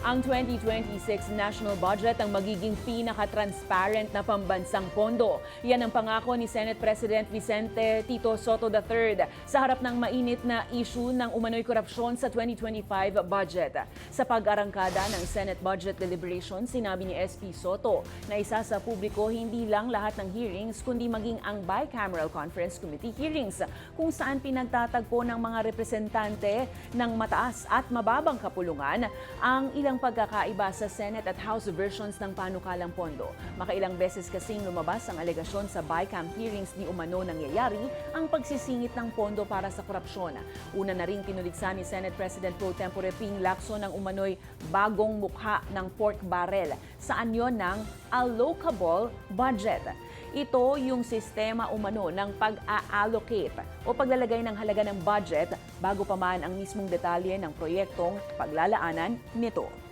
Ang 2026 national budget ang magiging pinaka-transparent na pambansang pondo. Yan ang pangako ni Senate President Vicente Tito Sotto III sa harap ng mainit na issue ng umano'y korupsyon sa 2025 budget. Sa pag-arangkada ng Senate budget deliberation, sinabi ni SP Sotto na isa sa publiko hindi lang lahat ng hearings kundi maging ang bicameral conference committee hearings kung saan pinagtatagpo ng mga representante ng mataas at mababang kapulungan ang ilang pagkakaiba sa Senate at House versions ng panukalang pondo. Makailang beses kasing lumabas ang alegasyon sa BICAM hearings ni umano nangyayari ang pagsisingit ng pondo para sa korupsyon. Una na ring pinuliksa ni Senate President Pro Tempore Ping Lacson ng umano'y bagong mukha ng pork barrel sa anyo ng allocable budget. Ito yung sistema umano ng pag-a-allocate o paglalagay ng halaga ng budget bago pa man ang mismong detalye ng proyektong paglalaanan nito.